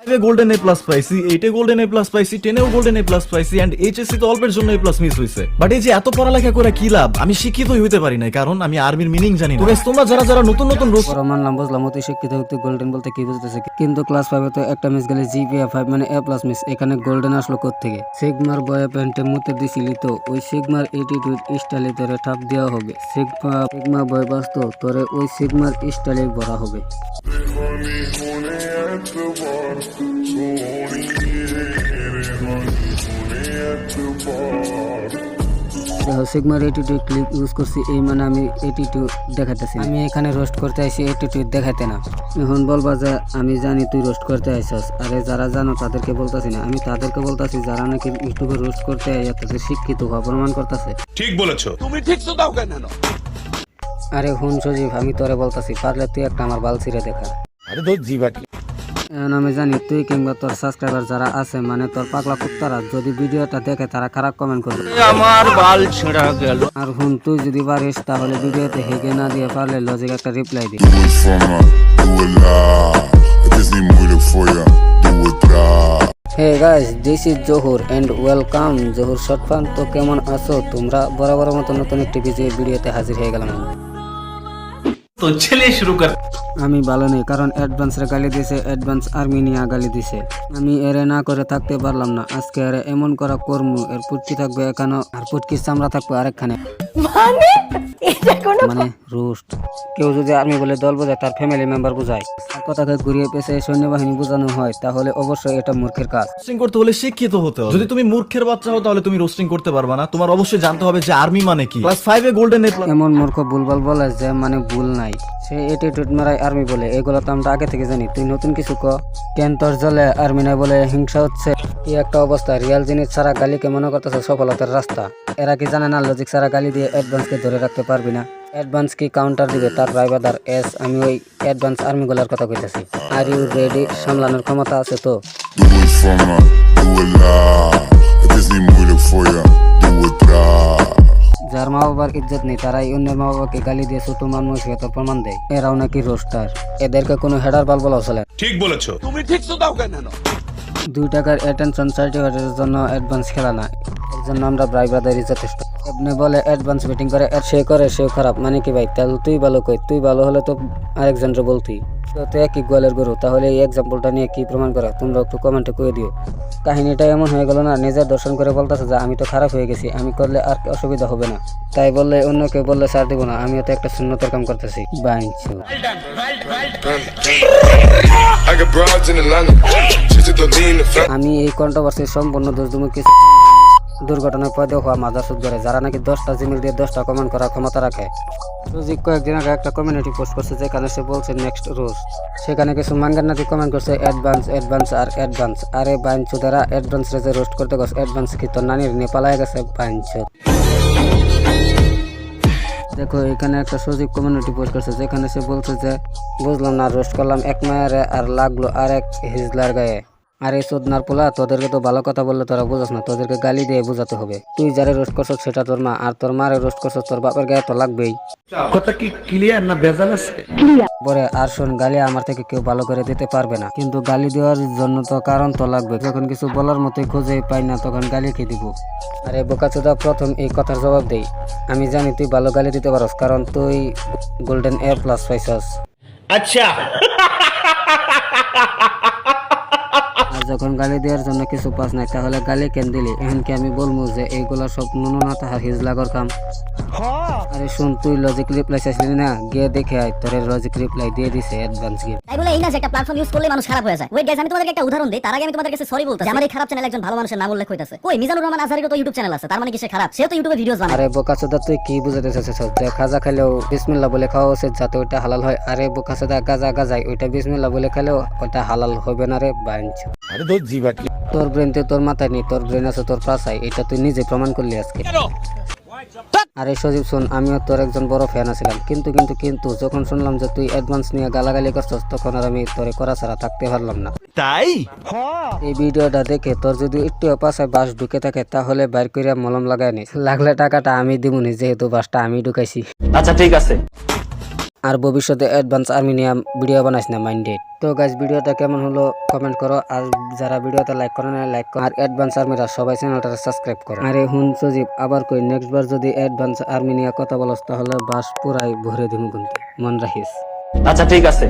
Golden A plus পাইছি, 8 golden A plus পাইছি, 10 golden A plus পাইছি এন্ড এইচএসসি তো অল্পের জন্য এ প্লাস মিস হইছে। বাট এই যে এত পড়ালেখা করে কি লাভ? আমি শিক্ষিতই হইতে পারি না, কারণ আমি আর্মির মিনিং জানি না। তোমরা যারা যারা নতুন নতুন মানলাম বুঝলাম অতি শিক্ষিত হতে গোল্ডেন বলতে কি বুঝতেছে, কিন্তু ক্লাস 5 এ তো একটা মিস গেলে জিপিএ 5 মানে এ প্লাস মিস, এখানে গোল্ডেন আসলো কোত্থেকে? সিগমার বয়ে প্যান্টে মুতে দিছিলি তো ওই সিগমার অ্যাটিটিউড স্টাইলে তোরে ঠাপ দেওয়া হবে। সিগমা বয় বাস্ত তোরে ওই সিগমার স্টাইলে ভরা হবে। সিগমার অ্যাটিটিউড ক্লিপ ইউজ করছি, এই মানে আমি অ্যাটিটিউড দেখাতেছি। আমি এখানে রোস্ট করতে আইছি, অ্যাটিটিউড দেখাতে না। এখন বলবা যে আমি জানি তুই রোস্ট করতে আইছস। আরে যারা জানো তাদেরকে বলতাছি না, আমি তাদেরকে বলতাছি যারা নাকি ইউটিউবে রোস্ট করতে আইয়া তাদের শিক্ষিত হওয়া প্রমাণ করতেছে। ঠিক বলেছো, তুমি ঠিক তো দাও কেন? আরে হুন সজীব, আমি তোরে বলতাছি, পারলে তুই একটা আমার বাল ছিঁড়ে দেখা। আরে ধর জিবাটি। এখন আমি জানি তুই কিংবা তোর সাবস্ক্রাইবার যারা আছে মানে তোর পাগলা কুত্তারা যদি ভিডিওটা দেখে তারা খারাপ কমেন্ট করবে, আমার বাল ছেঁড়া গেল। আর হুন তুই যদি পারিস তাহলে ভিডিওতে হেগে না দিয়ে পারলে লজিক একটা reply the. Do it for me, do it loud. Het is niet moeilijk voor je, doe het traag. Hey guys, this is Johur and welcome Johur Short Fun। তো কেমন আছো তোমরা? বরাবর মতো নতুন একটি ভিডিওতে হাজির হয়ে গেলাম। তো চলে শুরু কর। আমি ভালো নেই, কারণ অ্যাডভান্সের গালি দিয়েছে, অ্যাডভান্স আর্মেনিয়া গালি দিছে। আমি এরে না করে থাকতে পারলাম না, আজকে এরে এমন করা কর্ম, এর পুটকি থাকবে এখানে আর পুটকির চামড়া থাকবে আরেকখানে, মানে রোস্ট। কেউ যদি আর্মি বলে দল বোঝায় তার ফ্যামিলি মেম্বার বোঝায়, কথাকে ঘুরিয়ে পেছে সৈন্যবাহিনী বোঝানো হয়, তাহলে অবশ্যই এটা মূর্খের কাজ। রোস্টিং করতে হলে শিক্ষিত হতে হবে। যদি তুমি মূর্খের বাচ্চা হও তাহলে তুমি রোস্টিং করতে পারবা না। তোমার অবশ্যই জানতে হবে যে আর্মি মানে কি। Class 5 A golden A plus. এমন মূর্খ ভুলভাল বলে যে মানে ভুল নাই, সে অ্যাটিটিউড মারাই আর্মি বলে, এগুলো তো আমরা আগে থেকে জানি। তুই নতুন কিছু ক কেন? তোর জলে আর্মি নাই বলে হিংসা হচ্ছে? কি একটা অবস্থা! রিয়াল জিনিস ছাড়া গালিকে মনে করতেছে সফলতার রাস্তা। এরা কি জানে না লজিক ছাড়া গালি দিয়ে অ্যাডভান্সকে ধরে রাখতে পারবি না? অ্যাডভান্স কি কাউন্টার দিবে তার রাইবাদার এস? আমি ওই অ্যাডভান্স আর্মি গুলার কথা কইতেছি। Are you ready? সামলানোর ক্ষমতা আছে তো? Do it for me, do it loud. Het is niet moeilijk voor je, doe het traag. যার মা বাবার ইজ্জত নেই তারাই অন্যের মা বাবাকে গালি দিয়ে ছোট মানুষ হতে প্রমাণ দেয়। এরাও নাকি রোস্টার, এদেরকে কোনো হেডার বাল বলা চলে। ঠিক বলেছো, তুমি ঠিক তো দাও কেন? 2 টাকার অ্যাটেনশন সার্টিফিকেটের জন্য অ্যাডভান্স খেলা না, এর জন্য আমরা ভাই ব্রাদারই যথেষ্ট। আপনি বলে অ্যাডভান্স মিটিং করে সে করে সেও খারাপ, মানে কি ভাই? তাহলে তুই ভালো কই? তুই ভালো হলে তো আরেকজনকে বলতি। তো একই গোয়ালের গরু, তাহলে এই এক্সাম্পলটা নিয়ে কি প্রমাণ করা তোমরা একটু কমেন্টে করে দিও। কাহিনীটা এমন হয়ে গেল না, নিজের দর্শন করে বলতেছে যে আমি তো খারাপ হয়ে গেছি, আমি করলে আর অসুবিধা হবে না, তাই বললে অন্য কেউ বললে ছাড় দিব না। আমিও তো একটা সুন্নতের কাম করতেছি। বাইনছো I got broads in Atlanta, she's just don't need the front. আমি এই কন্ট্রোভার্সির সম্পূর্ণ দোষ তুমি কিছু দুর্ঘটনায় পদে হওয়া মাদার সুদ করে, যারা নাকি 10টা জিমেল দিয়ে 10টা কমেন্ট করার ক্ষমতা রাখে। সুজিক কয়েকদিন আগে একটা কমিউনিটি পোস্ট করছে যেখানে সে বলছে নেক্সট রোজ, সেখানে কিছু মাঙ্গার নাকি কমেন্ট করছে অ্যাডভান্স অ্যাডভান্স আর অ্যাডভান্স। আরে বাইনচুদারা, অ্যাডভান্স রেজে রোস্ট করতে গেছে, অ্যাডভান্স কি তোর নানির নেপালায় গেছে? বাইনচুদ দেখো, এখানে একটা সজীব কমিউনিটি পোস্ট করছে যেখানে সে বলছে যে বুঝলাম না, রোস্ট করলাম এক মায়ের আর লাগলো আর এক হিজলার গায়ে। আর এই চোদনার পোলা, তোদেরকে তো ভালো কথা বললে তোরা বুঝাস না, তোদেরকে গালি দিয়ে বোঝাতে হবে। তুই যারে রোস্ট করছ সেটা তোর মা, আর তোর মারে রোস্ট করছ তোর বাপের গায়ে তো লাগবেই। কথা কি ক্লিয়ার না ভেজাল আছে? পরে আর শোন, গালি আমার থেকে কেউ ভালো করে দিতে পারবে না, কিন্তু গালি দেওয়ার জন্য তো কারণ তো লাগবে। যখন কিছু বলার মতোই খুঁজে পাই না তখন গালি খেয়ে দিব। আরে বোকাচোদা, প্রথম এই কথার জবাব দেই, আমি জানি তুই ভালো গালি দিতে পারস, কারণ তুই গোল্ডেন এ প্লাস পাইছস। আচ্ছা, আর যখন গালি দেওয়ার জন্য কিছু পাস নাই তাহলে গালি কেন দিলি? এখন কি আমি বলবো যে এইগুলা সব নুনো না তাহার হিজলাগর কাম? আরে শুন, তুই লজিক রিপ্লাই চাইছিলি না, গিয়ে দেখে আয়, তোর লজিক রিপ্লাই দিয়ে দিছে অ্যাডভান্স গিয়ে। তাই বলে এই না যে একটা প্ল্যাটফর্ম ইউজ করলে মানুষ খারাপ হয়ে যায়। ওয়েট গাইস, আমি তোমাদেরকে একটা উদাহরণ দেই, তার আগে আমি তোমাদের কাছে সরি বলতেছি। আমার এই খারাপ চ্যানেলে একজন ভালো মানুষের নাম উল্লেখ হইতাছে। কই, মিজানুর রহমান আজহারিরও তো ইউটিউব চ্যানেল আছে, তার মানে কি সে খারাপ? সে তো ইউটিউবে ভিডিওস বানায়। আরে বোকাচোদা, তুই কি বুঝাতে চাচ্ছিস যে খাজা খাইলেও বিসমিল্লাহ বলে খাওয়া উচিত যাতে ওইটা হালাল হয়? আরে বোকাচোদা, গাজাই ওইটা বিসমিল্লাহ বলে খেলেও ওইটা হালাল হবে না রে বাইনচো। আরে ধর জিবাটি। তোর ব্রেনতে তোর মাথায় নেই, তোর ব্রেন আছে তোর পাশায়, এটা তুই নিজে প্রমাণ করলি আজকে। আরে সজীব শোন, আমিও তোর একজন বড় ফ্যান আছিলাম, কিন্তু যখন শুনলাম যে তুই অ্যাডভান্স নিয়ে গালাগালি করছস তখন আর আমি তোরে করা ছাড়া থাকতে পারলাম না। তাই এই ভিডিওটা দেখে তোর যদি একটু পাশায় বাস ঢুকে থাকে তাহলে বাইর করিয়া মলম লাগাই নিস, লাগলে টাকাটা আমি দিবনি, যেহেতু বাসটা আমি ঢুকাইছি। আচ্ছা ঠিক আছে। আর ভবিষ্যতে অ্যাডভান্স আর্মি নিয়ে ভিডিও বানাইস না, মাইন্ডেড। তো গাইস ভিডিওটা কেমন হলো কমেন্ট করো, আর যারা ভিডিওতে লাইক করে না লাইক করো, আর অ্যাডভান্স আর্মিরা সবাই চ্যানেলটা সাবস্ক্রাইব করো। আরে হুন সজীব, আবার কই নেক্সট বার যদি অ্যাডভান্স আর্মি নিয়ে কথা বলস তাহলে বাস পুরাই ভরে দিমু কিন্তু, মন রাখিস। আচ্ছা ঠিক আছে।